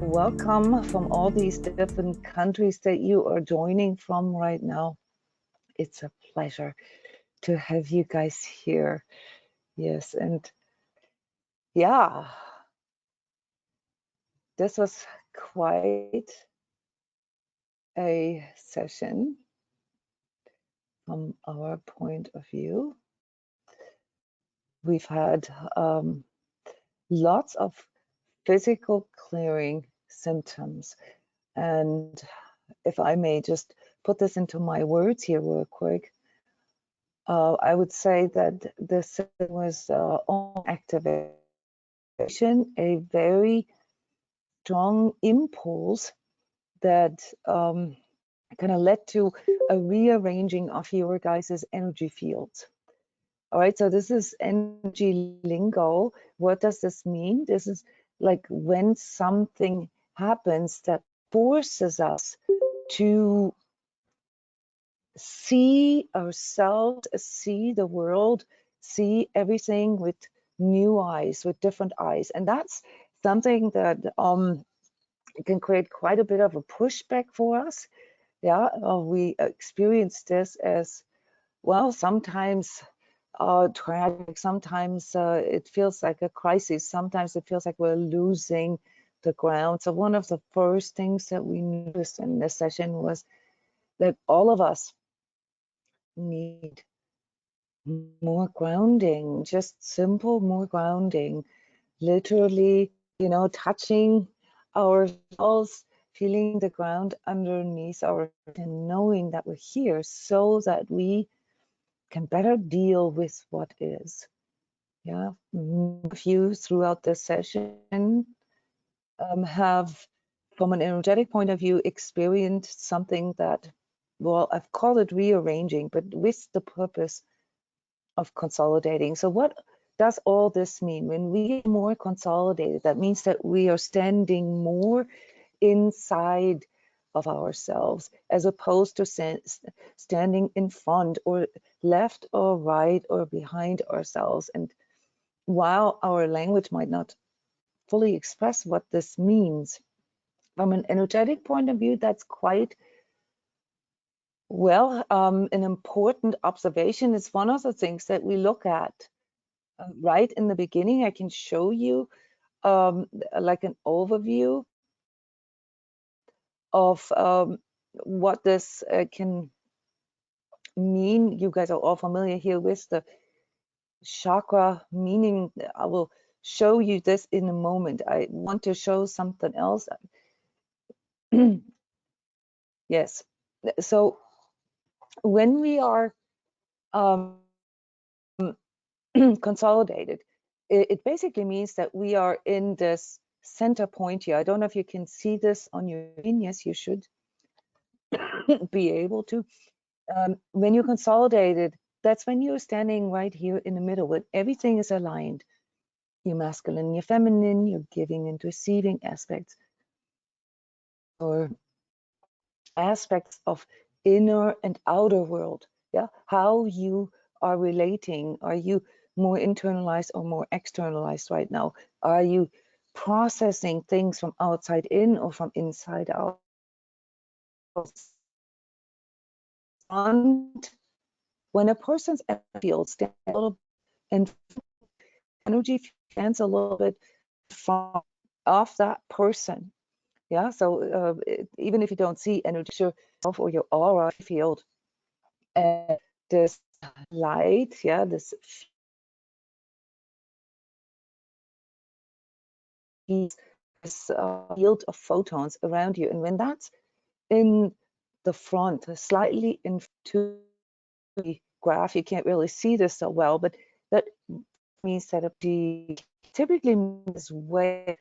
welcome from all these different countries that you are joining from right now. It's a pleasure to have you guys here. Yes, and yeah, this was quite a session from our point of view. We've had lots of physical clearing symptoms. And if I may just put this into my words here real quick, I would say that this was on activation, a very strong impulse that kind of led to a rearranging of your guys' energy fields. All right, so this is energy lingo. What does this mean? This is like when something happens that forces us to see ourselves, see the world, see everything with new eyes, with different eyes. And that's something that can create quite a bit of a pushback for us. Yeah, we experience this as, well, sometimes tragic, sometimes it feels like a crisis, sometimes it feels like we're losing the ground. So one of the first things that we noticed in this session was that all of us need more grounding, just simple more grounding, literally, you know, touching ourselves, feeling the ground underneath our feet and knowing that we're here so that we can better deal with what is. Yeah, a few throughout this session have, from an energetic point of view, experienced something that, well, I've called it rearranging, but with the purpose of consolidating. So what does all this mean? When we get more consolidated, that means that we are standing more inside of ourselves as opposed to standing in front or left or right or behind ourselves. And while our language might not fully express what this means, from an energetic point of view, that's quite, well, an important observation. It's one of the things that we look at right in the beginning. I can show you like an overview of what this can mean. You guys are all familiar here with the chakra meaning. I will show you this in a moment. I want to show something else. Yes, so when we are consolidated, it basically means that we are in this center point here. I don't know if you can see this on your screen. Yes, you should be able to. When you're consolidated, that's when you're standing right here in the middle, when everything is aligned. Your masculine, your feminine, your giving and receiving aspects, or aspects of inner and outer world. Yeah, how you are relating. Are you more internalized or more externalized right now? Are you processing things from outside in or from inside out? And when a person's field stands a little, and energy stands a little bit from off that person, yeah. So even if you don't see energy yourself or your aura field, this light, yeah, this field of photons around you, and when that's in the front, slightly into the graph, you can't really see this so well, but that means that the typically means way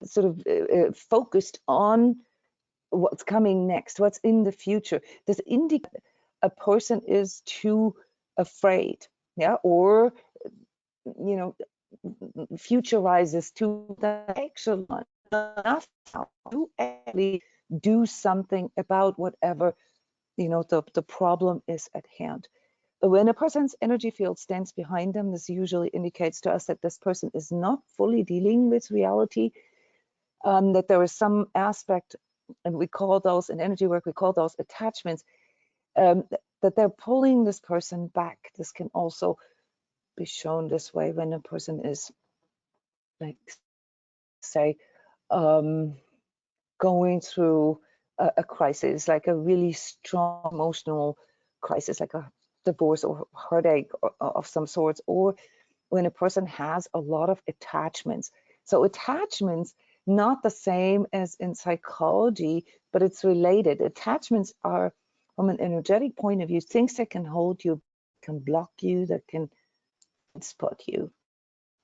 sort of focused on what's coming next, what's in the future. This indicates a person is too afraid, yeah, or, you know, futurizes to the actual enough to actually do something about whatever, you know, the problem is at hand. When a person's energy field stands behind them, this usually indicates to us that this person is not fully dealing with reality, that there is some aspect, and we call those in energy work, we call those attachments, that they're pulling this person back. This can also be shown this way when a person is, like, say, going through a crisis, like a really strong emotional crisis, like a divorce or heartache of some sorts, or when a person has a lot of attachments. So attachments, not the same as in psychology, but it's related. Attachments are, from an energetic point of view, things that can hold you, can block you, that can spot you.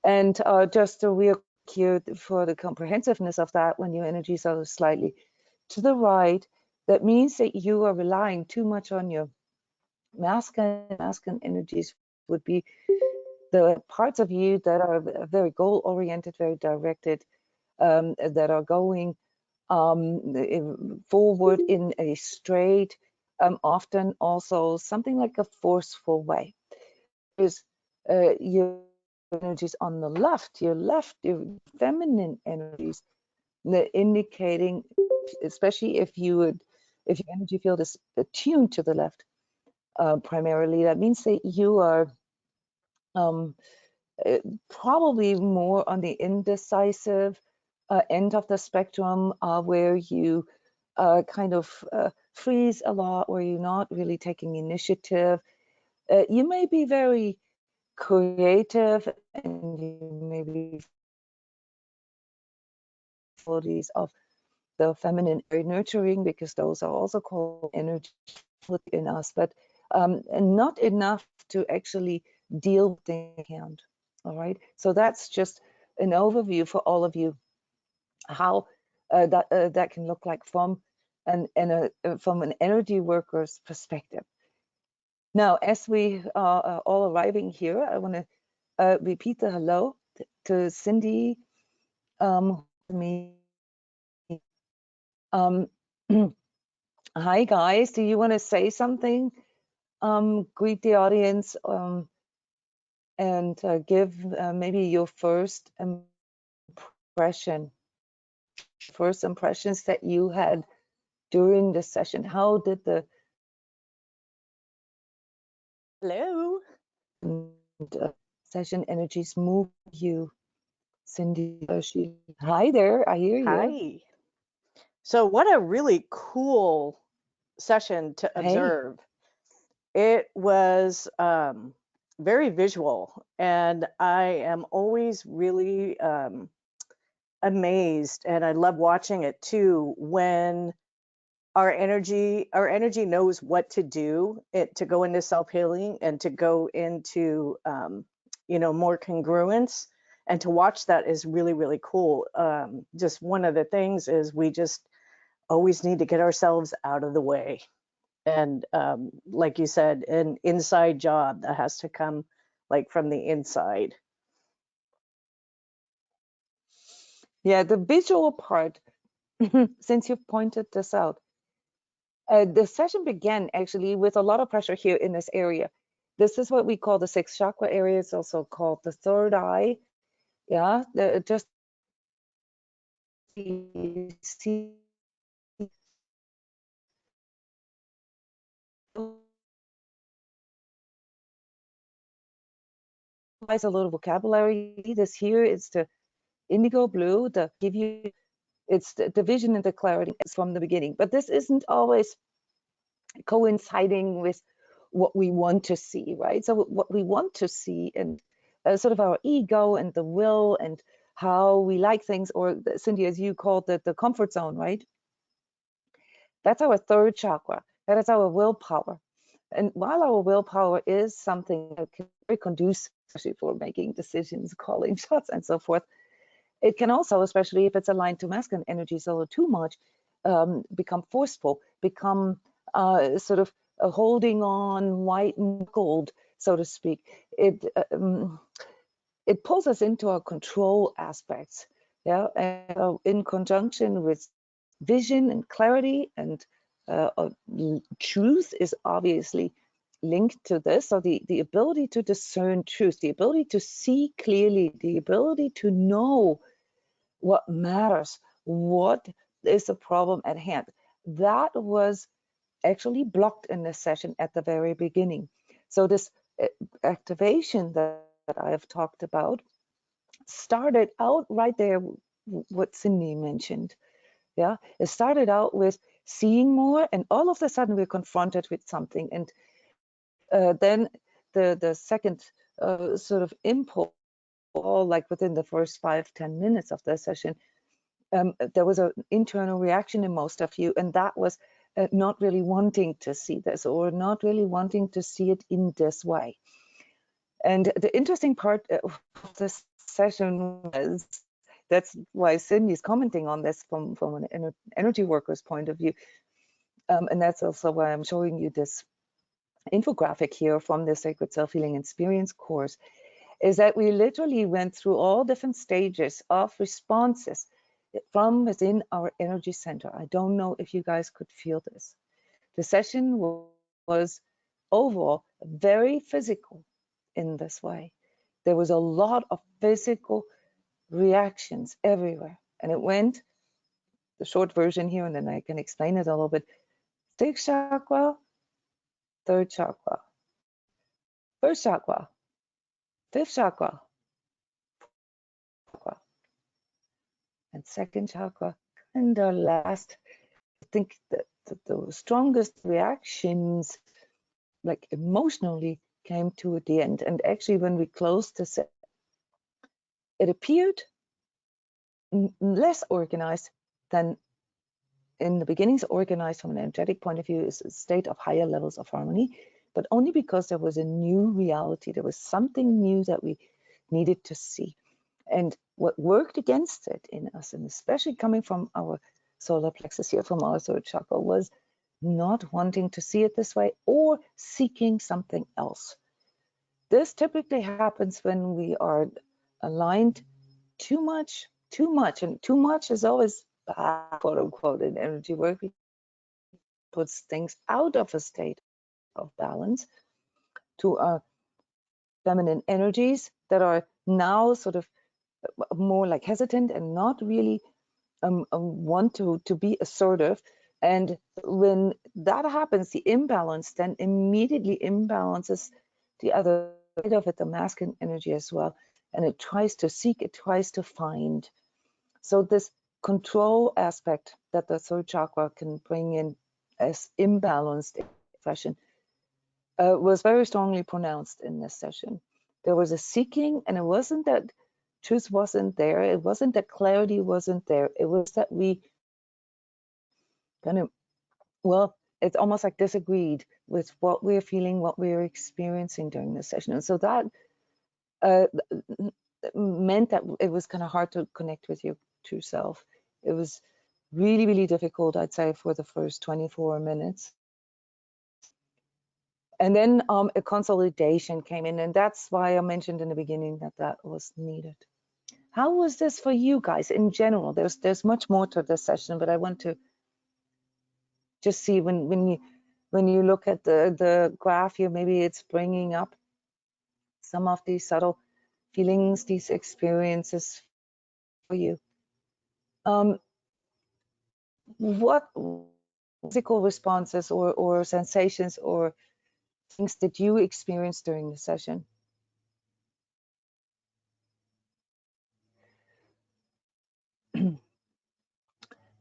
And just a real cue for the comprehensiveness of that, when your energies are slightly to the right, that means that you are relying too much on your masculine energies, would be the parts of you that are very goal-oriented, very directed, that are going forward in a straight, often also something like a forceful way. Is your energies on the left, your feminine energies, indicating, especially if your energy field is attuned to the left, primarily, that means that you are probably more on the indecisive end of the spectrum, where you kind of freeze a lot, where you're not really taking initiative. You may be very creative, and you may be qualities of the feminine, very nurturing, because those are also called energy in us, but and not enough to actually deal with the hand. All right, so that's just an overview for all of you, how that can look like from an energy worker's perspective. Now, as we are all arriving here, I want to repeat the hello to Cindy, me. Hi guys, do you want to say something? Greet the audience, and give maybe your first impressions that you had during the session. How did the Hello. Session energies move you, Cindy? Hi there, I hear you. Hi. So what a really cool session to observe. It was very visual, and I am always really amazed, and I love watching it too, when our energy knows what to do, to go into self-healing and to go into more congruence, and to watch that is really, really cool. Just one of the things is we just always need to get ourselves out of the way, and like you said, an inside job that has to come like from the inside. Yeah, the visual part, since you've pointed this out, the session began actually with a lot of pressure here in this area. This is what we call the sixth chakra area. It's also called the third eye. Yeah, just see a little vocabulary. This here is the indigo blue, the give you, it's the vision and the clarity is from the beginning. But this isn't always coinciding with what we want to see, right? So what we want to see, and sort of our ego and the will and how we like things, or Cindy, as you called it, the comfort zone, right? That's our third chakra. That is our willpower. And while our willpower is something that can be very conducive, especially for making decisions, calling shots, and so forth, it can also, especially if it's aligned to masculine energies a little too much, become forceful, become sort of holding on, white knuckled, so to speak. It pulls us into our control aspects, yeah, and in conjunction with vision and clarity and truth is obviously linked to this. So the ability to discern truth, the ability to see clearly, the ability to know what matters, what is the problem at hand, that was actually blocked in this session at the very beginning. So this activation that I have talked about started out right there, what Cindy mentioned. Yeah, it started out with seeing more, and all of a sudden we're confronted with something, and then the second sort of impulse, like within the first 5-10 minutes of the session, there was an internal reaction in most of you, and that was not really wanting to see this, or not really wanting to see it in this way. And the interesting part of this session was, that's why Cindy's commenting on this from an energy worker's point of view, and that's also why I'm showing you this infographic here from the Sacred Self-Healing Experience course, is that we literally went through all different stages of responses from within our energy center. I don't know if you guys could feel this. The session was overall very physical in this way. There was a lot of physical reactions everywhere, and it went, the short version here, and then I can explain it a little bit. 6th chakra, 3rd chakra, 1st chakra, 5th chakra, and 2nd chakra, and the last. I think that the strongest reactions, like emotionally, came to the end. And actually, when we closed the set, it appeared less organized than in the beginnings. Organized from an energetic point of view is a state of higher levels of harmony, but only because there was a new reality. There was something new that we needed to see. And what worked against it in us, and especially coming from our solar plexus here, from our 3rd chakra, was not wanting to see it this way or seeking something else. This typically happens when we are aligned too much, and too much is always bad, quote unquote, in energy work. It puts things out of a state of balance to our feminine energies that are now sort of more like hesitant and not really want to be assertive. And when that happens, the imbalance then immediately imbalances the other side of it, the masculine energy as well. And it tries to seek, it tries to find. So this control aspect that the 3rd chakra can bring in as imbalanced expression was very strongly pronounced in this session. There was a seeking, and it wasn't that truth wasn't there, it wasn't that clarity wasn't there, it was that we kind of, well, it's almost like disagreed with what we're feeling, what we're experiencing during this session. And so that meant that it was kind of hard to connect with your true self. It was really, really difficult, I'd say, for the first 24 minutes. And then a consolidation came in, and that's why I mentioned in the beginning that that was needed. How was this for you guys in general? There's much more to this session, but I want to just see when you look at the graph here, maybe it's bringing up some of these subtle feelings, these experiences for you. What physical responses or sensations or things did you experience during the session?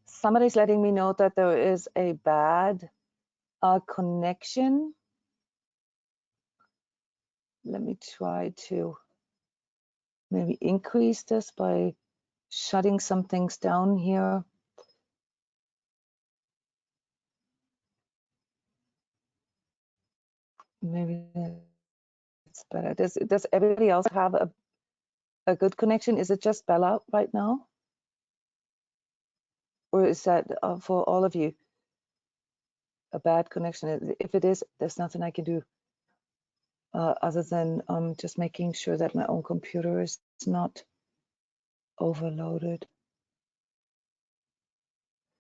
Somebody's letting me know that there is a bad connection. Let me try to maybe increase this by shutting some things down here. Maybe it's better. Does everybody else have a good connection? Is it just Bella right now? Or is that for all of you a bad connection? If it is, there's nothing I can do other than just making sure that my own computer is not overloaded.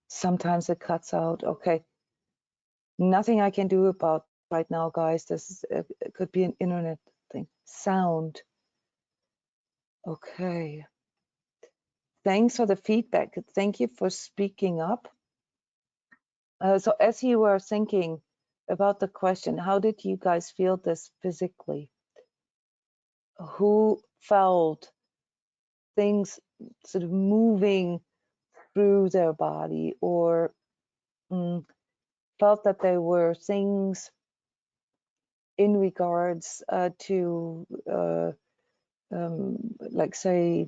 Sometimes it cuts out. Okay. Nothing I can do about right now, guys. This is, it could be an internet thing. Sound. Okay. Thanks for the feedback. Thank you for speaking up. So as you were thinking about the question, how did you guys feel this physically? Who felt things sort of moving through their body, or felt that there were things in regards to, like say,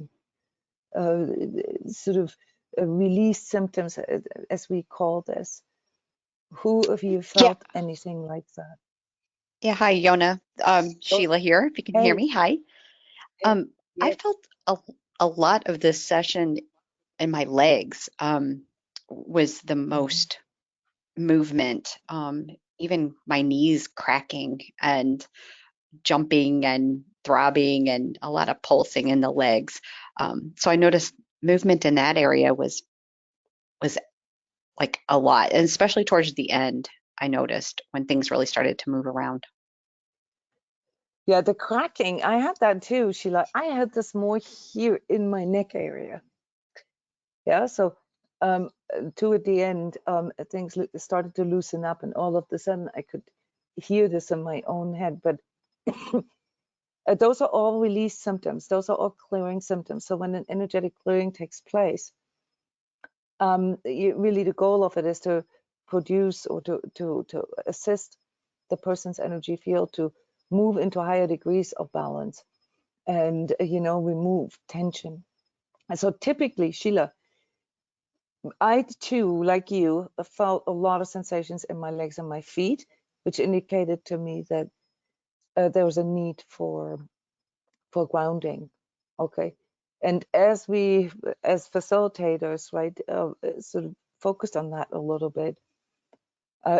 sort of release symptoms, as we call this? Who of you Yeah, felt anything like that? yeah. Hi, Jona. Oh, Sheila here, if you can hear hey, me. Hi. hey, I yes. felt a lot of this session in my legs, was the Mhm. most movement, even my knees cracking and jumping and throbbing and a lot of pulsing in the legs. So I noticed movement in that area was like a lot, and especially towards the end, I noticed when things really started to move around. Yeah, the cracking, I had that too, Sheila. I had this more here in my neck area. Yeah, so to at the end, things started to loosen up, and all of a sudden I could hear this in my own head. But those are all release symptoms. Those are all clearing symptoms. So when an energetic clearing takes place, really the goal of it is to produce, or to assist the person's energy field to move into higher degrees of balance, and remove tension. And so typically, Sheila, I too, like you, felt a lot of sensations in my legs and my feet, which indicated to me that there was a need for grounding. Okay. And as we, as facilitators, right, sort of focused on that a little bit,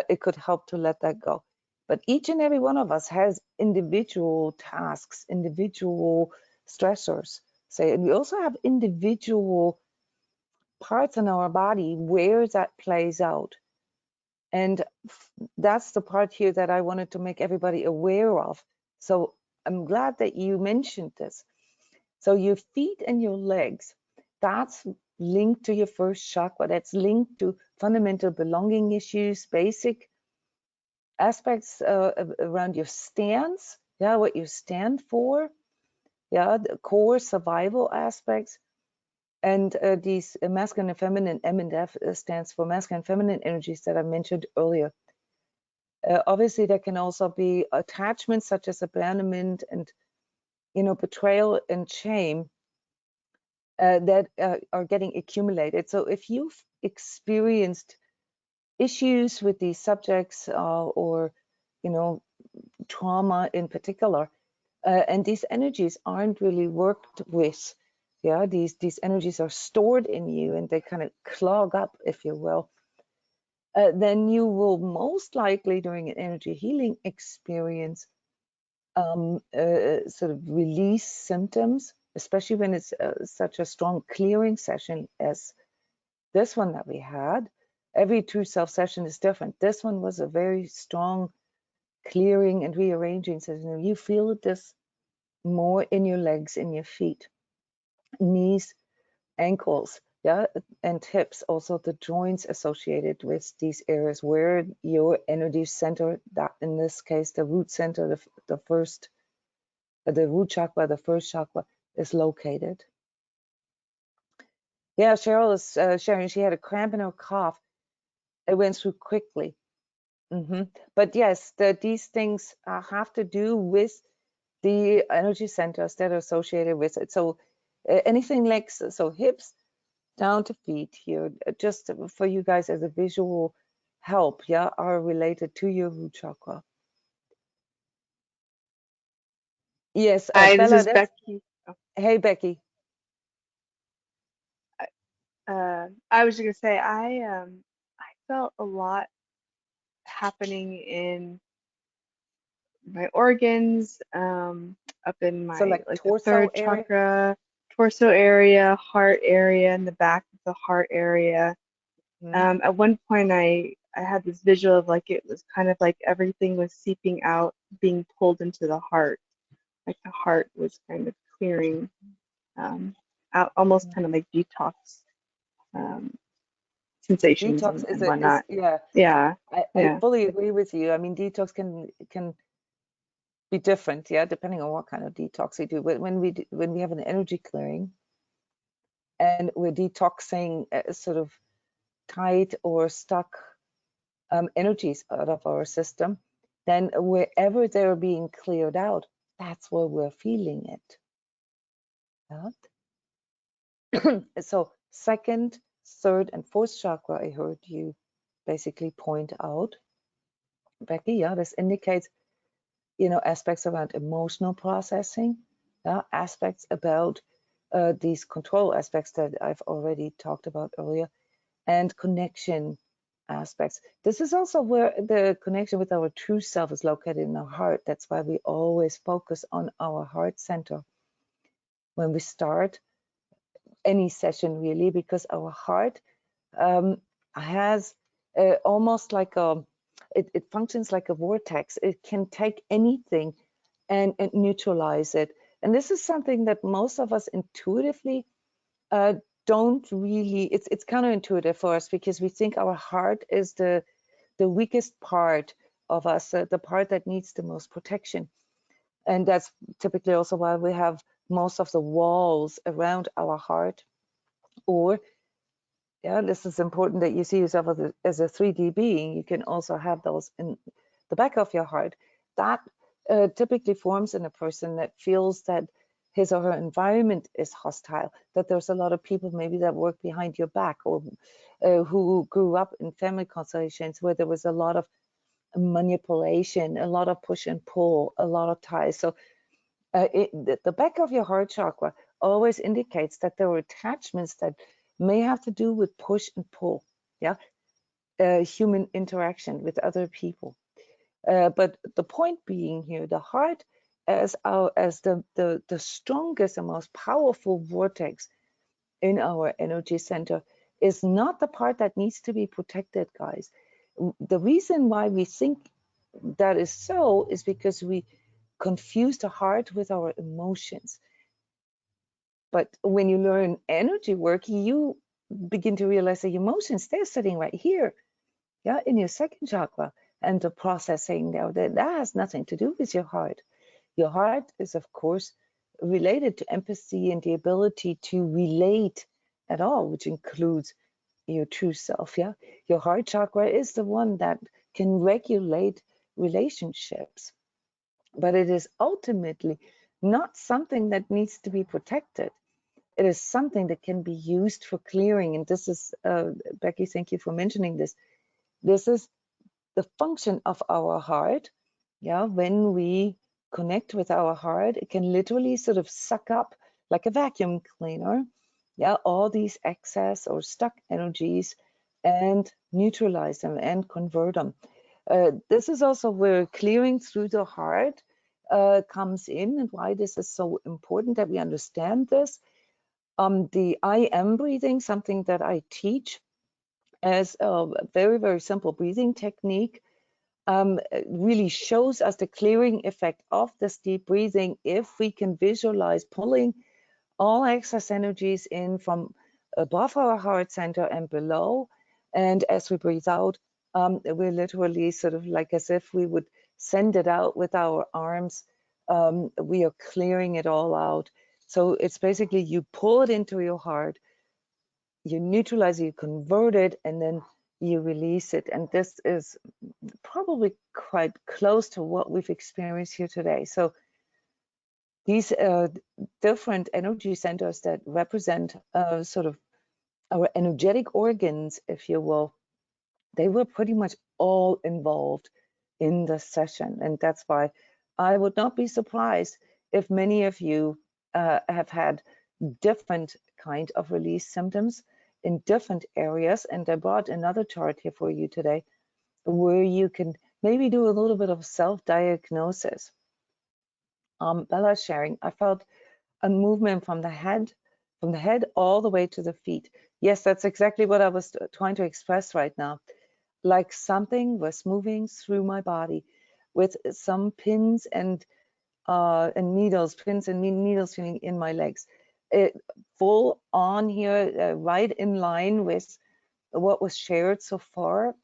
it could help to let that go. But each and every one of us has individual tasks, individual stressors, say, and we also have individual parts in our body where that plays out. And that's the part here that I wanted to make everybody aware of. So I'm glad that you mentioned this. So your feet and your legs, that's linked to your first chakra. That's linked to fundamental belonging issues, basic aspects around your stance, yeah, what you stand for, yeah, the core survival aspects. And these masculine and feminine, M and F stands for masculine and feminine energies that I mentioned earlier. Obviously, there can also be attachments such as abandonment and, betrayal and shame that are getting accumulated. So if you've experienced issues with these subjects, or, trauma in particular, and these energies aren't really worked with, yeah, these energies are stored in you and they kind of clog up, if you will, then you will most likely during an energy healing experience sort of release symptoms, especially when it's such a strong clearing session as this one that we had. Every true self session is different. This one was a very strong clearing and rearranging session. You feel this more in your legs, in your feet, knees, ankles, yeah, and hips, also the joints associated with these areas where your energy center, that in this case the root center, the first, the root chakra, the first chakra, is located. Yeah, Cheryl is sharing she had a cramp in her cough. It went through quickly. But yes, these things have to do with the energy centers that are associated with it. So anything like, so hips down to feet here, just for you guys as a visual help, yeah, are related to your root chakra. Yes, Hi, this Bella, is that's, Becky. Oh, hey, Becky. I was just gonna say I felt a lot happening in my organs, up in So my like like the torso third area. chakra, torso area, heart area, and the back of the heart area. Hmm. At one point, I I had this visual of like it was kind of like everything was seeping out, being pulled into the heart. Like the heart was kind of clearing out, almost kind of like detox um, sensations Detox and is whatnot. yeah. Yeah, I yeah, fully agree with you. I mean, detox can be different, yeah, depending on what kind of detox we do. When we have an energy clearing and we're detoxing sort of tight or stuck energies out of our system, then wherever they're being cleared out, that's where we're feeling it. Yeah? So second, third, and fourth chakra, I heard you basically point out, Becky. Yeah, this indicates, aspects around emotional processing, yeah, aspects about these control aspects that I've already talked about earlier, and connection aspects. This is also where the connection with our true self is located in our heart. That's why we always focus on our heart center when we start any session, really, because our heart has almost like it functions like a vortex. It can take anything and neutralize it. And this is something that most of us intuitively don't really, it's counterintuitive for us, because we think our heart is the weakest part of us, the part that needs the most protection. And that's typically also why we have most of the walls around our heart. Or, yeah, this is important that you see yourself as a 3D being. You can also have those in the back of your heart. That typically forms in a person that feels that his or her environment is hostile, that there's a lot of people maybe that work behind your back, or who grew up in family constellations where there was a lot of manipulation, a lot of push and pull, a lot of ties. So the back of your heart chakra always indicates that there are attachments that may have to do with push and pull, yeah, human interaction with other people. But the point being here, the heart as the strongest and most powerful vortex in our energy center is not the part that needs to be protected, guys. The reason why we think that is so is because we confuse the heart with our emotions. But when you learn energy work, you begin to realize the emotions, they're sitting right here, yeah, in your second chakra. And the processing now, that has nothing to do with your heart. Your heart is, of course, related to empathy and the ability to relate at all, which includes your true self. Yeah, your heart chakra is the one that can regulate relationships, but it is ultimately not something that needs to be protected. It is something that can be used for clearing. And this is, Becky, thank you for mentioning this. This is the function of our heart. Yeah, when we connect with our heart, it can literally sort of suck up, like a vacuum cleaner, yeah, all these excess or stuck energies and neutralize them and convert them. This is also where clearing through the heart comes in, and why this is so important that we understand this. The I am breathing, something that I teach as a very, very simple breathing technique, really shows us the clearing effect of this deep breathing if we can visualize pulling all excess energies in from above our heart center and below. And as we breathe out, we're literally sort of like as if we would send it out with our arms. We are clearing it all out. So it's basically you pull it into your heart, you neutralize it, you convert it, and then you release it. And this is probably quite close to what we've experienced here today. So these different energy centers that represent sort of our energetic organs, if you will, they were pretty much all involved in the session. And that's why I would not be surprised if many of you have had different kind of release symptoms in different areas. And I brought another chart here for you today where you can maybe do a little bit of self-diagnosis. Bella's sharing, I felt a movement from the head all the way to the feet. Yes, that's exactly what I was trying to express right now. like something was moving through my body with some pins and needles, pins and needles feeling in my legs. It full on here, right in line with what was shared so far.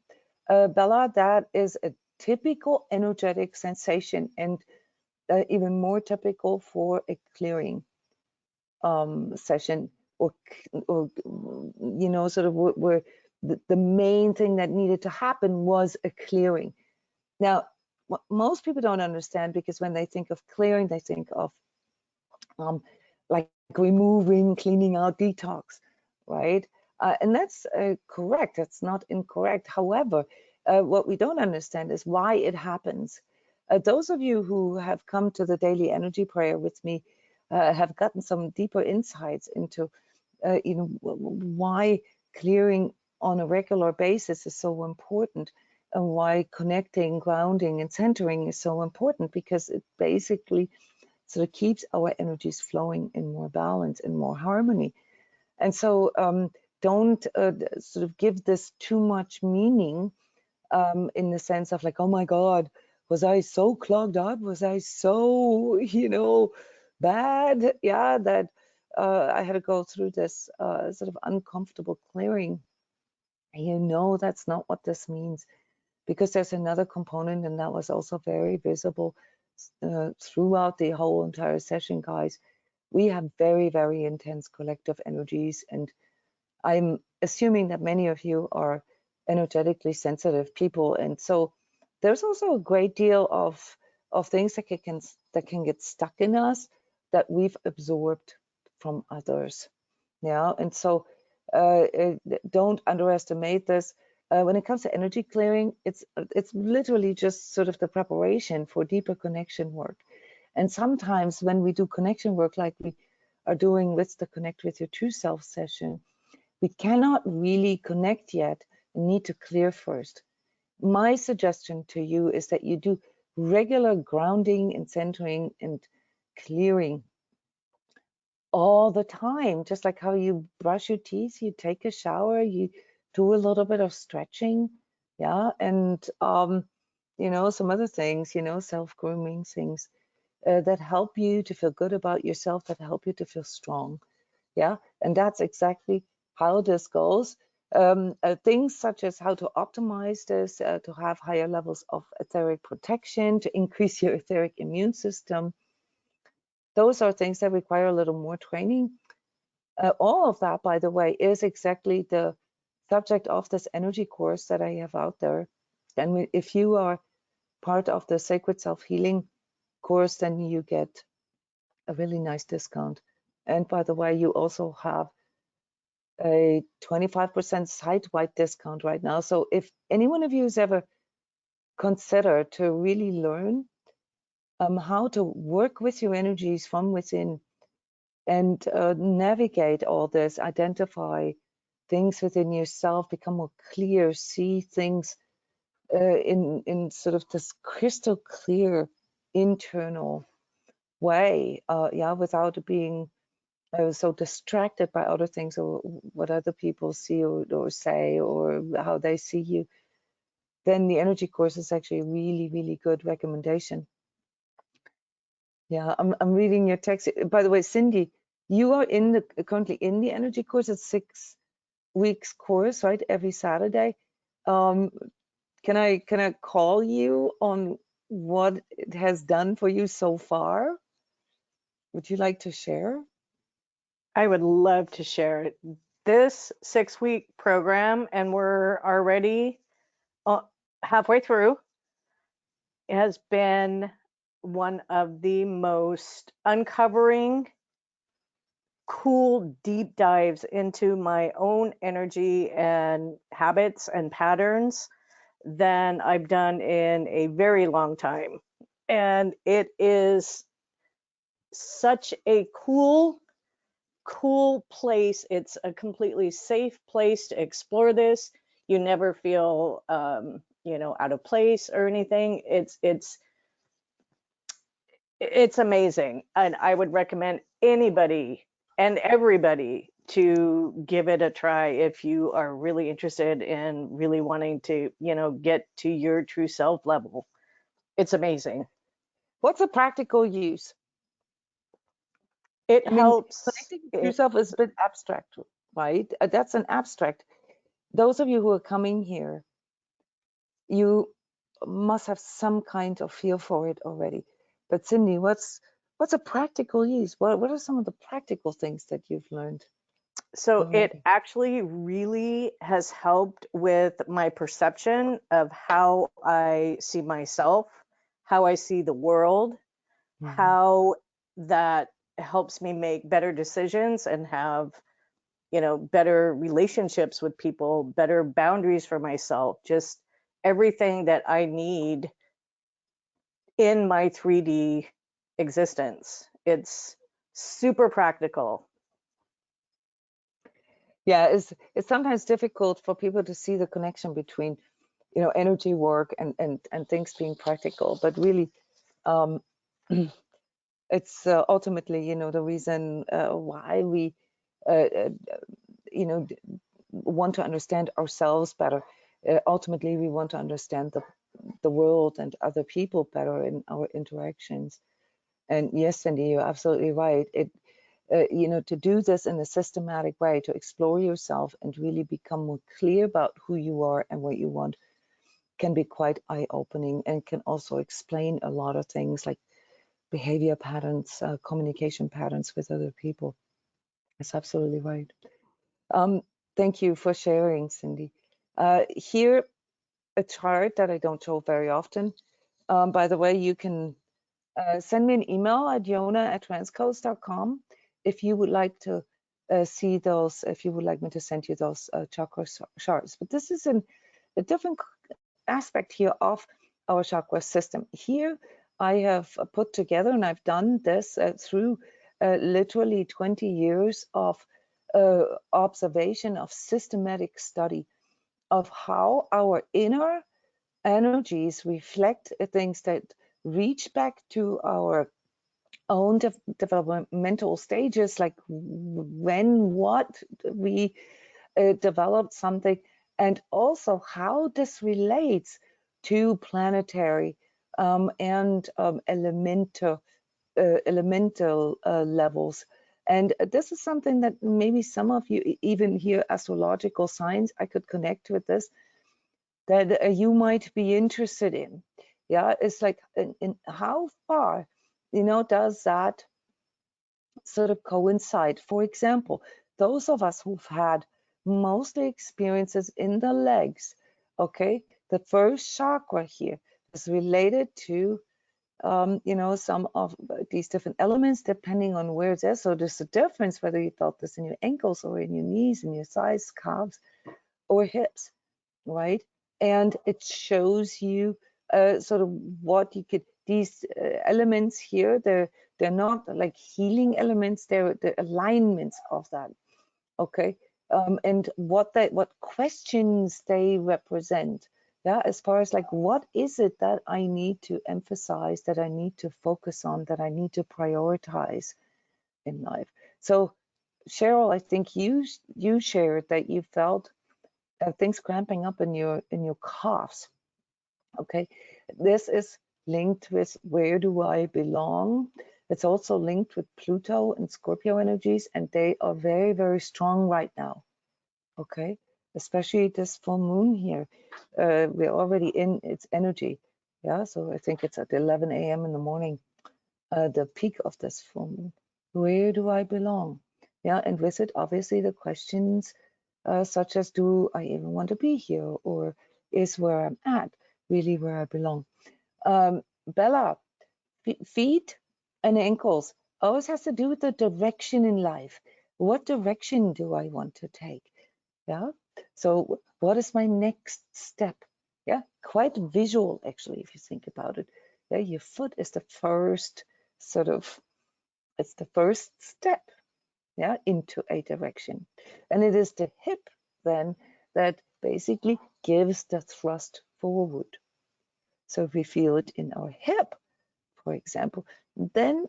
Bella, that is a typical energetic sensation, and even more typical for a clearing session, or you know, sort of where the main thing that needed to happen was a clearing. Now, what most people don't understand, because when they think of clearing, they think of like removing, cleaning out, detox, right? And that's correct. That's not incorrect. However, what we don't understand is why it happens. Those of you who have come to the daily energy prayer with me have gotten some deeper insights into, you know, why clearing on a regular basis is so important, and why connecting, grounding, and centering is so important, because it basically sort of keeps our energies flowing in more balance and more harmony. And so don't sort of give this too much meaning in the sense of like, oh my God, was I so clogged up? Was I so, you know, bad? Yeah, that I had to go through this sort of uncomfortable clearing. And you know, that's not what this means, because there's another component, and that was also very visible throughout the whole entire session, guys. We have very, very intense collective energies, and I'm assuming that many of you are energetically sensitive people, and so there's also a great deal of things that can get stuck in us that we've absorbed from others. Yeah, and so don't underestimate this. When it comes to energy clearing, it's literally just sort of the preparation for deeper connection work. And sometimes when we do connection work, like we are doing with the Connect with Your True Self session, we cannot really connect yet and need to clear first. My suggestion to you is that you do regular grounding and centering and clearing all the time, just like how you brush your teeth, you take a shower, you do a little bit of stretching, yeah, and you know, some other things, you know, self-grooming things that help you to feel good about yourself, that help you to feel strong, yeah, and that's exactly how this goes. Things such as how to optimize this, to have higher levels of etheric protection, to increase your etheric immune system. Those are things that require a little more training. All of that, by the way, is exactly the subject of this energy course that I have out there. And if you are part of the Sacred Self-Healing course, then you get a really nice discount. And by the way, you also have a 25% site-wide discount right now. So if any one of you has ever considered to really learn how to work with your energies from within, and navigate all this, identify things within yourself, become more clear, see things in sort of this crystal clear internal way, yeah, without being so distracted by other things, or what other people see or say, or how they see you, then the energy course is actually a really, really good recommendation. Yeah, I'm reading your text. By the way, Cindy, you are currently in the energy course. It's 6 weeks course, right? Every Saturday. Can I call you on what it has done for you so far? Would you like to share? I would love to share it. This 6-week program, and we're already halfway through, has been one of the most uncovering, cool deep dives into my own energy and habits and patterns than I've done in a very long time. And it is such a cool place. It's a completely safe place to explore this. You never feel you know, out of place or anything. It's amazing, and I would recommend anybody and everybody to give it a try if you are really interested in really wanting to, you know, get to your true self level. It's amazing. What's a practical use? It I mean, helps. connecting to yourself is a bit abstract, right? That's an abstract. Those of you who are coming here, you must have some kind of feel for it already. But Cindy, what's a practical use? What are some of the practical things that you've learned So it already? actually really has helped with my perception of how I see myself, how I see the world, how that helps me make better decisions and have, you know, better relationships with people, better boundaries for myself, just everything that I need in my 3D existence. It's super practical. Yeah, it's sometimes difficult for people to see the connection between, you know, energy work and things being practical, but really, it's ultimately, you know, the reason why we, you know, want to understand ourselves better. Ultimately, we want to understand the world and other people better in our interactions. And yes, Cindy, you're absolutely right. You know, to do this in a systematic way, to explore yourself and really become more clear about who you are and what you want, can be quite eye-opening and can also explain a lot of things like behavior patterns, communication patterns with other people. That's absolutely right. Thank you for sharing, Cindy. Here, a chart that I don't show very often. By the way, you can send me an email at jona@transcodes.com if you would like to see those, if you would like me to send you those chakra charts. But this is a different aspect here of our chakra system. Here I have put together, and I've done this through literally 20 years of observation, of systematic study of how our inner energies reflect things that reach back to our own developmental stages, like what we developed something, and also how this relates to planetary and elemental levels. And this is something that maybe some of you, even here, astrological signs, I could connect with this, that you might be interested in. Yeah, it's like in how far, you know, does that sort of coincide? For example, those of us who've had mostly experiences in the legs, okay, the first chakra here is related to you know, some of these different elements depending on where it's at. So there's a difference whether you felt this in your ankles or in your knees, in your thighs, calves, or hips, right? And it shows you sort of what you could, these elements here, they're not like healing elements, they're the alignments of that, okay? And what questions they represent. Yeah, as far as like, what is it that I need to emphasize, that I need to focus on, that I need to prioritize in life? So Cheryl, I think you shared that you felt things cramping up in your calves. Okay, this is linked with where do I belong. It's also linked with Pluto and Scorpio energies, and they are very, very strong right now. Okay, especially this full moon here. We're already in its energy. Yeah, so I think it's at 11 a.m. in the morning, the peak of this full moon. Where do I belong? Yeah, and with it, obviously, the questions such as, do I even want to be here? Or is where I'm at really where I belong? Bella, feet and ankles always has to do with the direction in life. What direction do I want to take? Yeah. So what is my next step? Yeah, quite visual actually, if you think about it. Yeah, your foot is the first sort of, it's the first step, yeah, into a direction. And it is the hip then that basically gives the thrust forward. So if we feel it in our hip, for example, then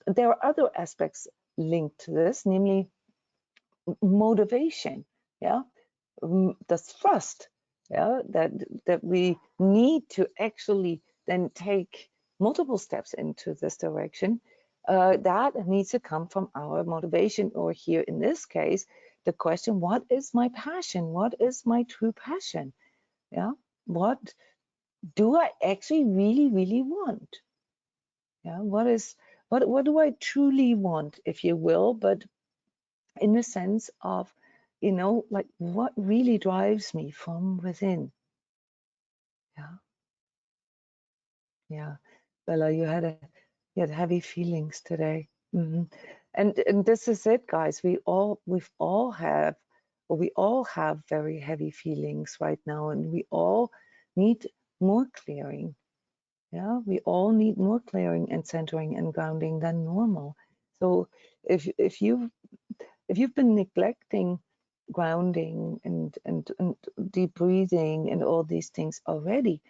there are other aspects linked to this, namely motivation, yeah, the thrust, yeah, that we need to actually then take multiple steps into this direction, that needs to come from our motivation, or here in this case, the question, what is my passion? What is my true passion? Yeah, what do I actually really want? Yeah, what do I truly want, if you will, but in the sense of, you know, like what really drives me from within. Yeah, yeah. Bella, you had heavy feelings today. And this is it, guys. We all have very heavy feelings right now, and we all need more clearing. Yeah, we all need more clearing and centering and grounding than normal. So if you've been neglecting grounding and deep breathing and all these things already,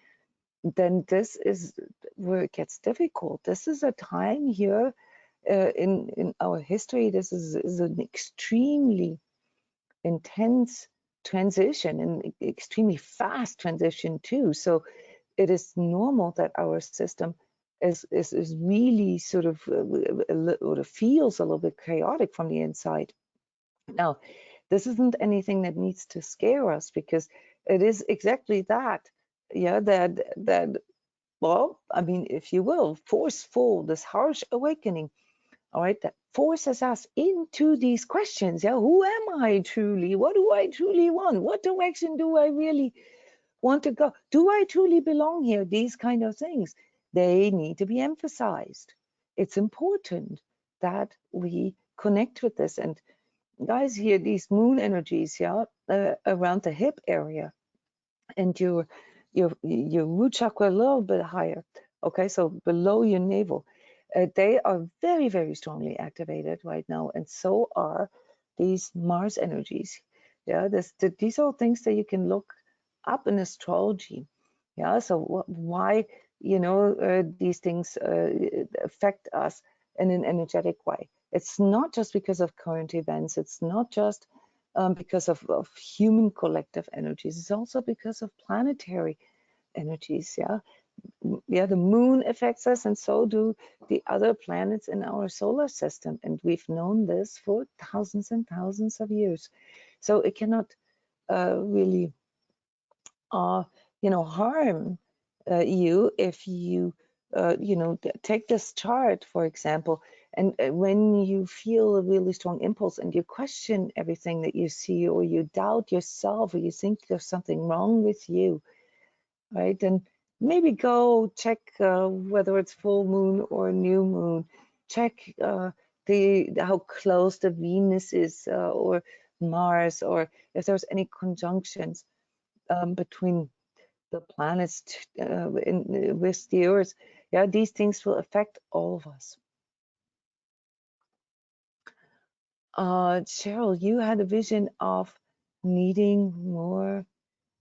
then this is where it gets difficult. This is a time here in our history. This is an extremely intense transition and extremely fast transition too. So it is normal that our system is really sort of or feels a little bit chaotic from the inside. Now, this isn't anything that needs to scare us, because it is exactly that. Yeah, that well, I mean, if you will, forceful, this harsh awakening, all right, that forces us into these questions. Yeah, who am I truly? What do I truly want? What direction do I really want to go? Do I truly belong here? These kind of things, they need to be emphasized. It's important that we connect with this. And guys, here, these moon energies, yeah, around the hip area, and your root chakra a little bit higher, okay, so below your navel, they are very strongly activated right now, and so are these Mars energies. Yeah, these are things that you can look up in astrology. Yeah, so why, you know, these things affect us in an energetic way. It's not just because of current events. It's not just because of human collective energies. It's also because of planetary energies. Yeah, yeah. The moon affects us, and so do the other planets in our solar system. And we've known this for thousands and thousands of years. So it cannot really, you know, harm you if you, you know, take this chart, for example, and when you feel a really strong impulse and you question everything that you see, or you doubt yourself, or you think there's something wrong with you, right? Then maybe go check whether it's full moon or new moon. Check how close the Venus is, or Mars, or if there's any conjunctions between the planets with the Earth. Yeah, these things will affect all of us. Cheryl, you had a vision of needing more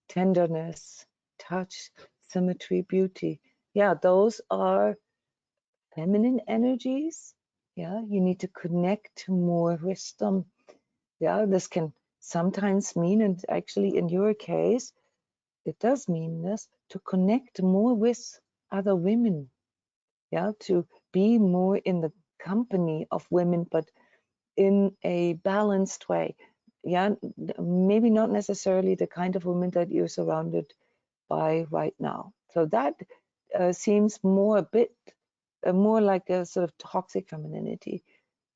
tenderness, touch, symmetry, beauty. Yeah, those are feminine energies. Yeah, you need to connect to more wisdom. Yeah, this can sometimes mean, and actually in your case, it does mean this, to connect more with other women. Yeah, to be more in the company of women, but in a balanced way. Yeah, maybe not necessarily the kind of women that you're surrounded by right now. So that seems more a bit more like a sort of toxic femininity.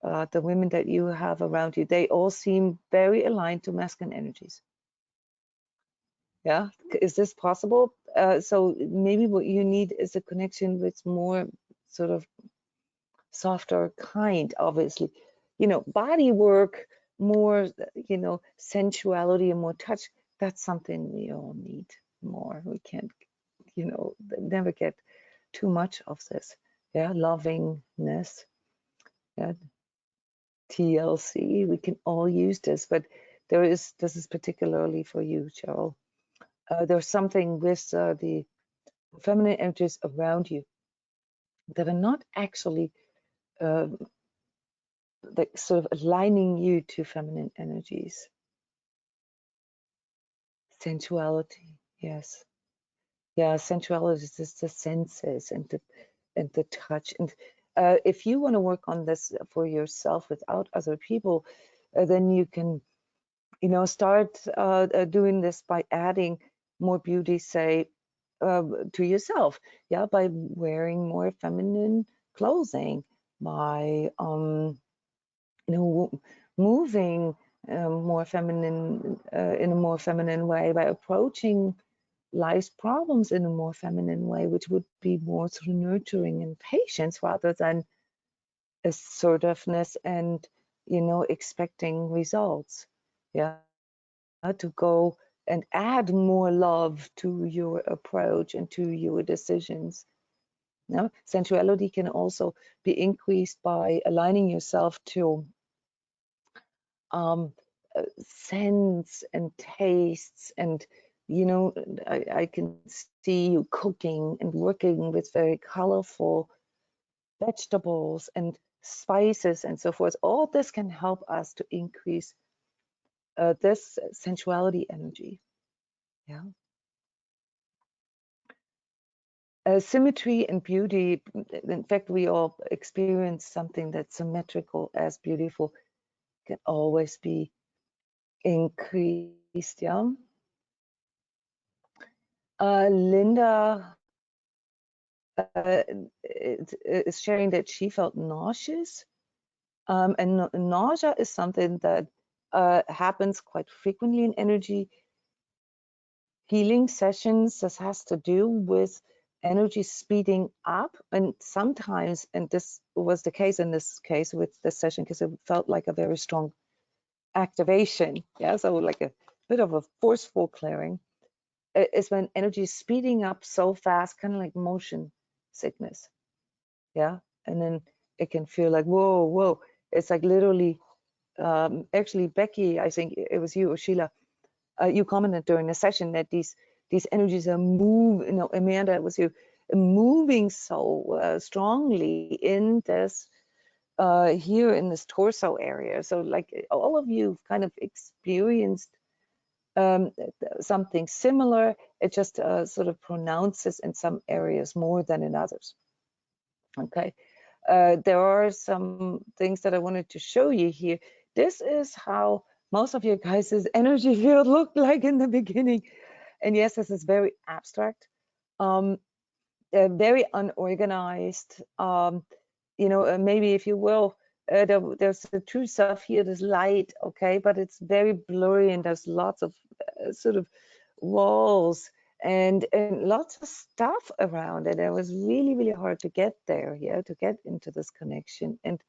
The women that you have around you, they all seem very aligned to masculine energies. Yeah, is this possible? So maybe what you need is a connection with more sort of softer kind, obviously, you know, body work, more, you know, sensuality and more touch. That's something we all need more. We can't, you know, never get too much of this. Yeah, lovingness. Yeah, TLC. We can all use this, but this is particularly for you, Cheryl. There's something with the feminine energies around you that are not actually like sort of aligning you to feminine energies. Sensuality, yes. Yeah, sensuality is just the senses and the touch. And if you want to work on this for yourself without other people, then you can, start doing this by adding more beauty, say, to yourself. Yeah, by wearing more feminine clothing, by moving more feminine in a more feminine way, by approaching life's problems in a more feminine way, which would be more through nurturing and patience rather than assertiveness and expecting results. Yeah, to go and add more love to your approach and to your decisions. Sensuality can also be increased by aligning yourself to scents and tastes, and I can see you cooking and working with very colorful vegetables and spices and so forth. All this can help us to increase this sensuality energy. Yeah. Symmetry and beauty, in fact, we all experience something that's symmetrical as beautiful, can always be increased. Yeah. Linda is sharing that she felt nauseous, and nausea is something that happens quite frequently in energy healing sessions. This has to do with energy speeding up, and sometimes, and this was the case in this case with this session, because it felt like a very strong activation. Yeah, so like a bit of a forceful clearing is when energy is speeding up so fast, kind of like motion sickness. Yeah, and then it can feel like whoa. It's like literally, actually, Becky, I think it was you or Sheila, you commented during the session that these energies are moving. Amanda, it was you, moving so strongly in this here in this torso area. So like all of you kind of experienced something similar. It just sort of pronounces in some areas more than in others. Okay. There are some things that I wanted to show you here. This is how most of your guys' energy field looked like in the beginning. And yes, this is very abstract, very unorganized. Maybe if you will, there's the true self here, there's light, okay, but it's very blurry and there's lots of sort of walls and lots of stuff around it. It was really hard to get there, yeah, to get into this connection. And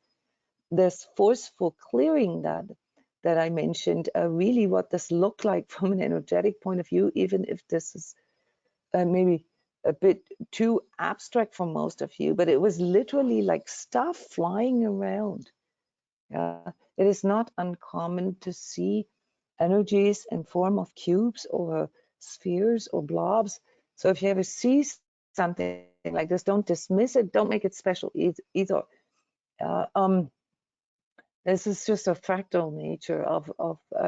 this forceful clearing that I mentioned, really what this looked like from an energetic point of view, even if this is maybe a bit too abstract for most of you, but it was literally like stuff flying around. It is not uncommon to see energies in form of cubes or spheres or blobs. So if you ever see something like this, don't dismiss it, don't make it special either. This is just a fractal nature of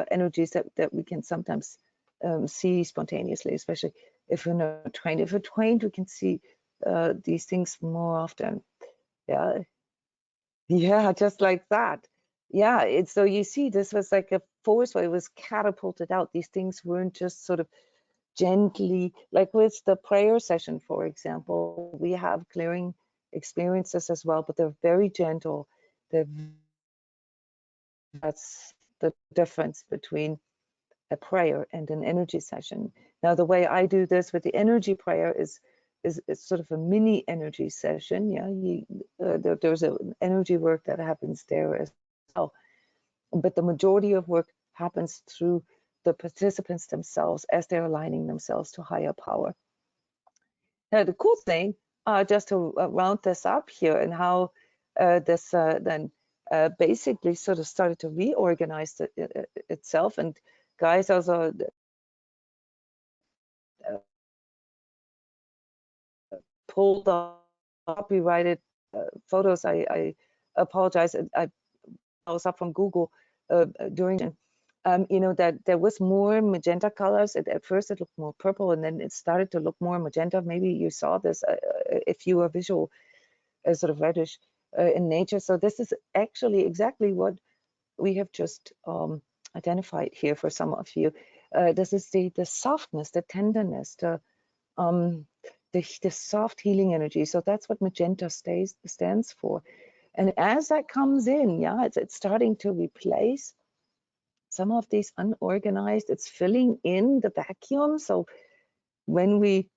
energies that we can sometimes see spontaneously, especially if we're not trained. If we're trained, we can see these things more often. Yeah, just like that. Yeah, so you see, this was like a force where it was catapulted out. These things weren't just sort of gently, like with the prayer session, for example, we have clearing experiences as well, but they're very gentle. That's the difference between a prayer and an energy session. Now, the way I do this with the energy prayer is sort of a mini energy session. Yeah, there's an energy work that happens there as well, but the majority of work happens through the participants themselves as they're aligning themselves to higher power. Now, the cool thing, just to round this up here, and how this then basically sort of started to reorganize itself. And guys, also pulled off copyrighted photos. I apologize. I those up from Google during, you know, that there was more magenta colors. At first it looked more purple, and then it started to look more magenta. Maybe you saw this if you were visual, sort of reddish in nature. So this is actually exactly what we have just identified here for some of you. This is the softness, the tenderness, the soft healing energy. So that's what magenta stands for. And as that comes in, yeah, it's starting to replace some of these unorganized, it's filling in the vacuum. So when we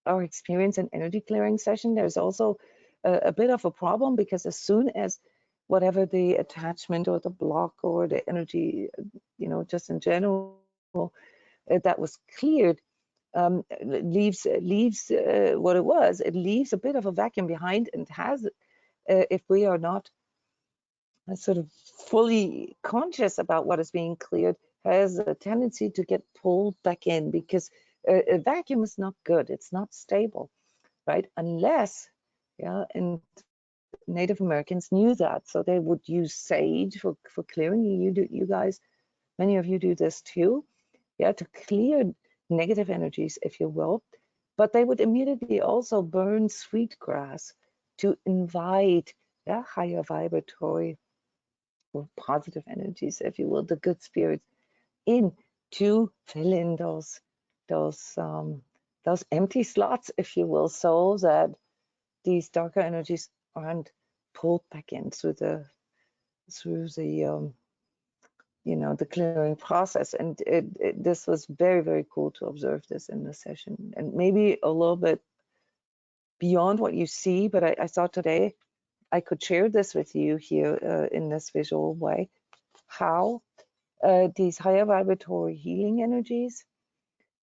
are experiencing an energy clearing session, there's also a bit of a problem, because as soon as whatever the attachment or the block or the energy, you know, just in general, that was cleared, leaves what it was. It leaves a bit of a vacuum behind, and has, if we are not sort of fully conscious about what is being cleared, has a tendency to get pulled back in, because a vacuum is not good. It's not stable, right? Unless, yeah, and Native Americans knew that, so they would use sage for clearing. You guys, many of you do this too, yeah, to clear negative energies, if you will. But they would immediately also burn sweetgrass to invite, yeah, higher vibratory or positive energies, if you will, the good spirits, in to fill in those empty slots, if you will, so that these darker energies aren't pulled back in through the you know, the clearing process. And this was very, very cool to observe this in the session, and maybe a little bit beyond what you see, but I thought today I could share this with you here in this visual way, how these higher vibratory healing energies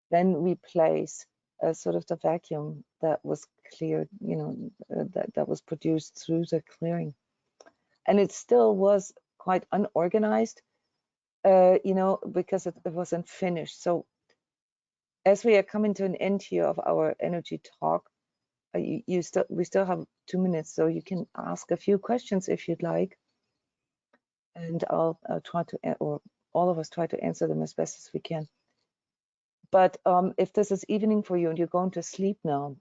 then replace sort of the vacuum that was cleared, you know, that was produced through the clearing. And it still was quite unorganized, you know, because it wasn't finished. So as we are coming to an end here of our energy talk, we still have 2 minutes, so you can ask a few questions if you'd like, and I'll try to, or all of us try to answer them as best as we can. But if this is evening for you and you're going to sleep now,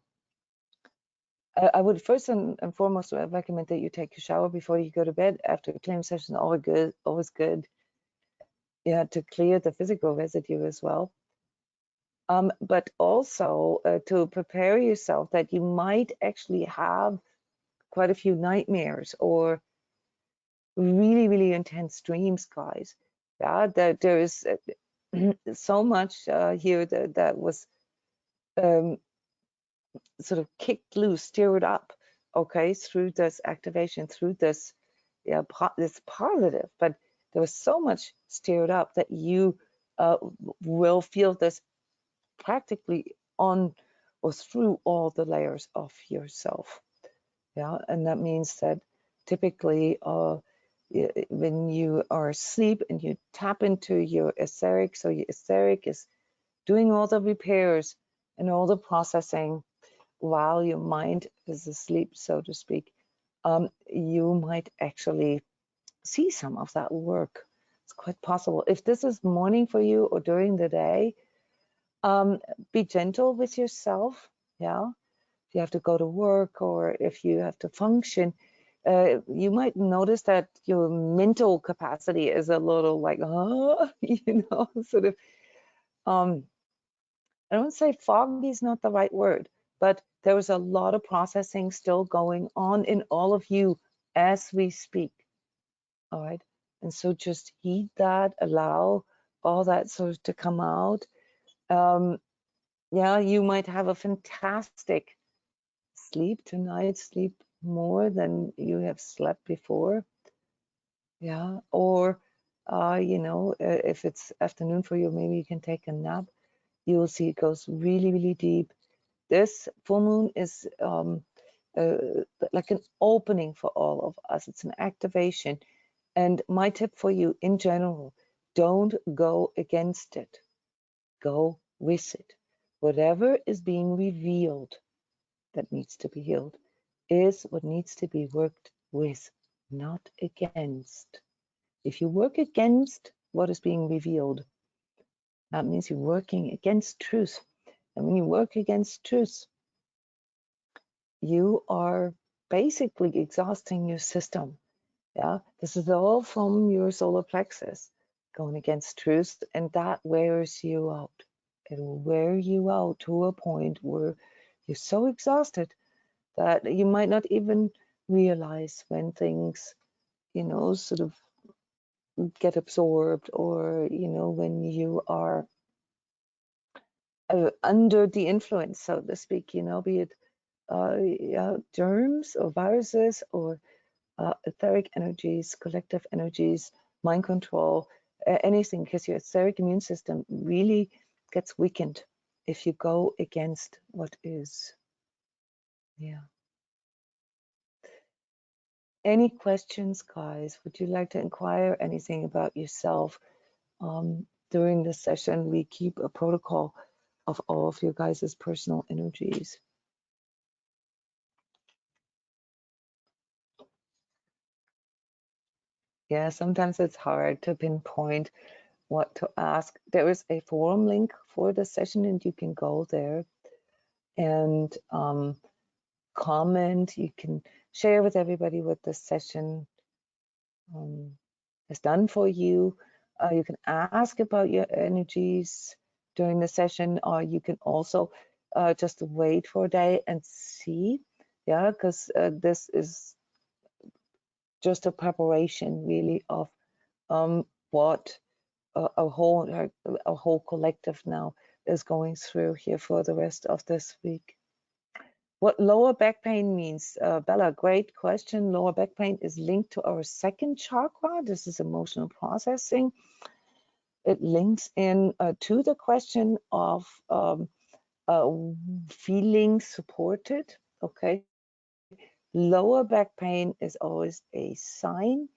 I would first and foremost recommend that you take a shower before you go to bed. After a clearing session, always good. Yeah, to clear the physical residue as well. But also to prepare yourself that you might actually have quite a few nightmares or really, really intense dreams, guys. Yeah, that there is so much here that was sort of kicked loose, stirred up, okay, through this activation, through this, yeah, this positive, but there was so much stirred up that you will feel this practically on or through all the layers of yourself. Yeah, and that means that typically when you are asleep and you tap into your etheric, so your etheric is doing all the repairs and all the processing while your mind is asleep, so to speak, you might actually see some of that work. It's quite possible. If this is morning for you or during the day, be gentle with yourself. Yeah, if you have to go to work or if you have to function, you might notice that your mental capacity is a little like, you know, sort of, I don't say foggy is not the right word, but there is a lot of processing still going on in all of you as we speak. All right. And so just heed that, allow all that sort of to come out. Yeah, you might have a fantastic sleep tonight, sleep more than you have slept before. Yeah. Or, you know, if it's afternoon for you, maybe you can take a nap. You will see it goes really, really deep. This full moon is like an opening for all of us. It's an activation. And my tip for you in general, don't go against it. Go with it. Whatever is being revealed that needs to be healed is what needs to be worked with, not against. If you work against what is being revealed, that means you're working against truth. And when you work against truth, you are basically exhausting your system. Yeah, this is all from your solar plexus going against truth, and that wears you out. It will wear you out to a point where you're so exhausted that you might not even realize when things, sort of get absorbed, or, when you are under the influence, so to speak, be it germs or viruses or etheric energies, collective energies, mind control, anything, because your etheric immune system really gets weakened if you go against what is. Yeah. Any questions, guys? Would you like to inquire anything about yourself? During this session, we keep a protocol of all of your guys' personal energies. Yeah, sometimes it's hard to pinpoint what to ask. There is a forum link for the session, and you can go there and comment. You can share with everybody what this session has done for you. You can ask about your energies during the session, or you can also just wait for a day and see. Yeah, because this is just a preparation, really, of what a whole collective now is going through here for the rest of this week. What lower back pain means, Bella, great question. Lower back pain is linked to our second chakra. This is emotional processing. It links in to the question of feeling supported. Okay, lower back pain is always a sign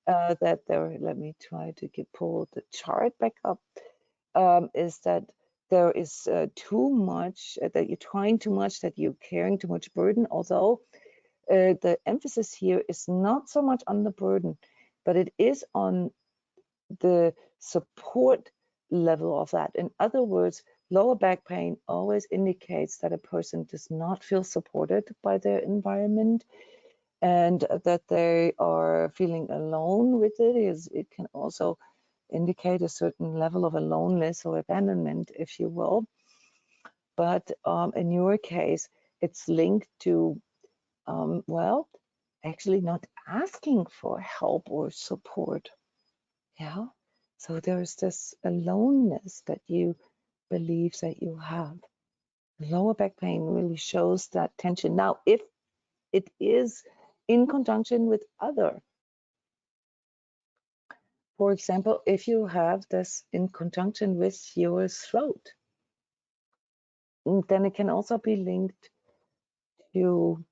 that there. Let me try to pull the chart back up. Is that there is too much, that you're trying too much, that you're carrying too much burden, although the emphasis here is not so much on the burden, but it is on the support level of that. In other words, lower back pain always indicates that a person does not feel supported by their environment, and that they are feeling alone with it. It can also indicate a certain level of aloneness or abandonment, if you will. But in your case, it's linked to, well, actually not asking for help or support. Yeah. So there's this aloneness that you believe that you have. Lower back pain really shows that tension. Now, if it is in conjunction with other, for example, if you have this in conjunction with your throat, then it can also be linked to,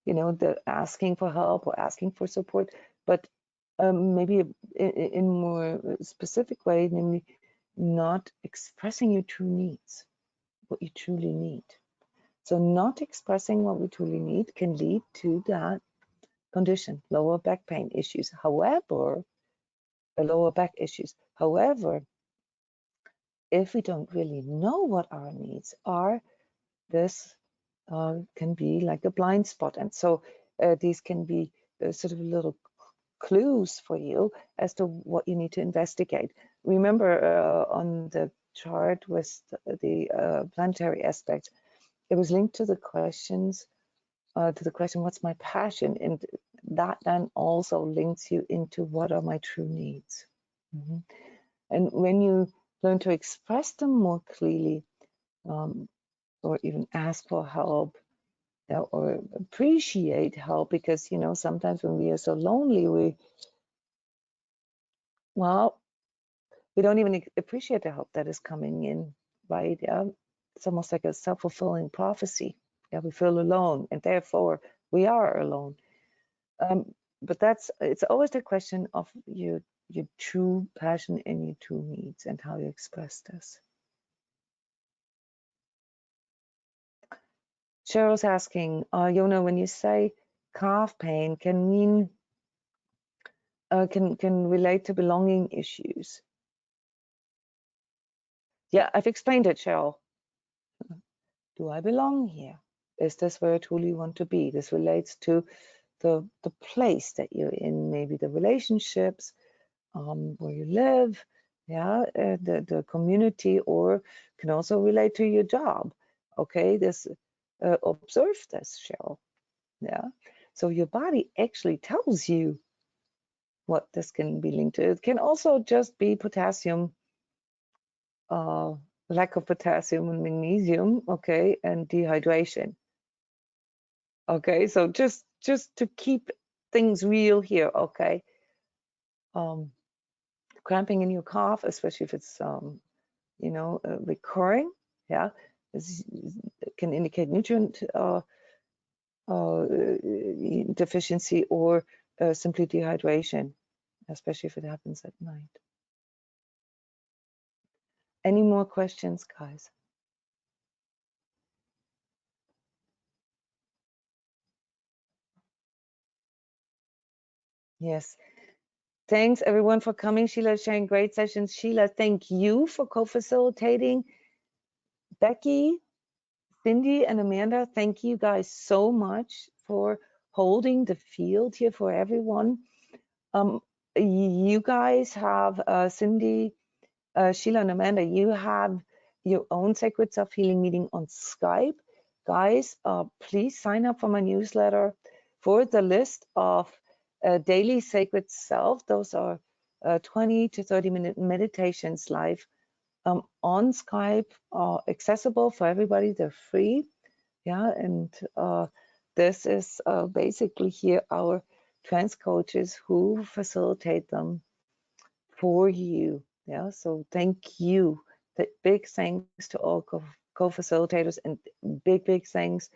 the asking for help or asking for support, but maybe in more specific way, namely not expressing your true needs, what you truly need. So not expressing what we truly need can lead to that condition, lower back pain issues. However, lower back issues. However, if we don't really know what our needs are, this can be like a blind spot. And so these can be sort of little clues for you as to what you need to investigate. Remember on the chart with the planetary aspect, it was linked to the questions, to the question, what's my passion? And that then also links you into what are my true needs. And when you learn to express them more clearly, or even ask for help, or appreciate help, because sometimes when we are so lonely, we don't even appreciate the help that is coming in, right? Yeah, it's almost like a self-fulfilling prophecy. Yeah, we feel alone, and therefore we are alone. But it's always the question of your true passion and your true needs and how you express this. Cheryl's asking, Jona, when you say calf pain, can mean can relate to belonging issues. Yeah, I've explained it, Cheryl. Do I belong here? Is this where I truly want to be? This relates to the place that you're in, maybe the relationships, where you live, yeah, the community, or can also relate to your job. Okay, this observe this, Cheryl. Yeah, so your body actually tells you what this can be linked to. It can also just be potassium, lack of potassium and magnesium, okay, and dehydration. Okay, so just to keep things real here, okay. Cramping in your cough, especially if it's you know, recurring, yeah, it can indicate nutrient deficiency, or simply dehydration, especially if it happens at night. Any more questions, guys? Yes. Thanks everyone for coming. Sheila sharing great sessions. Sheila, thank you for co-facilitating. Becky, Cindy, and Amanda, thank you guys so much for holding the field here for everyone. You guys have, Cindy, Sheila, and Amanda, you have your own Sacred Self-Healing meeting on Skype. Guys, please sign up for my newsletter for the list of daily Sacred Self. Those are 20 to 30-minute meditations live on Skype, accessible for everybody. They're free. Yeah, and this is basically here our transCODES who facilitate them for you. Yeah, so thank you. Big thanks to all co-facilitators, and big thanks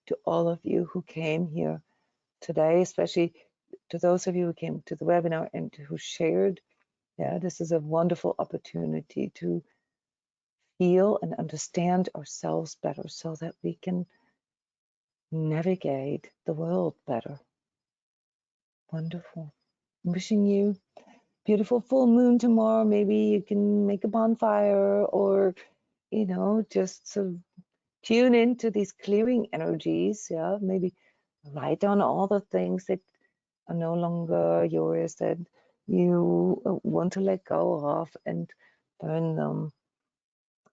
to all of you who came here today, especially to those of you who came to the webinar and who shared. Yeah, this is a wonderful opportunity to feel and understand ourselves better so that we can navigate the world better. Wonderful. I'm wishing you beautiful full moon tomorrow. Maybe you can make a bonfire, or, you know, just sort of tune into these clearing energies. Yeah, maybe write down all the things that are no longer yours, that you want to let go of, and burn them.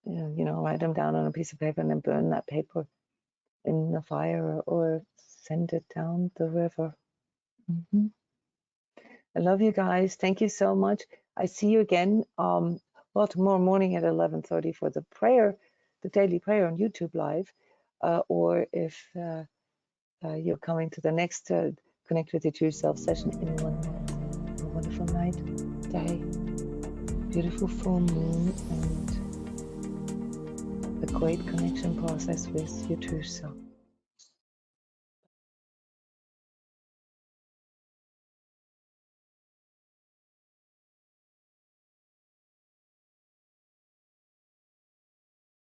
You know, write them down on a piece of paper and then burn that paper in the fire, or send it down the river. I love you guys. Thank you so much. I see you again, well, tomorrow morning at 11:30 for the prayer, the daily prayer on YouTube Live, or if you're coming to the next Connect with Your True Self session in 1 minute. Have a wonderful night, day, beautiful full moon, and a great connection process with your true self.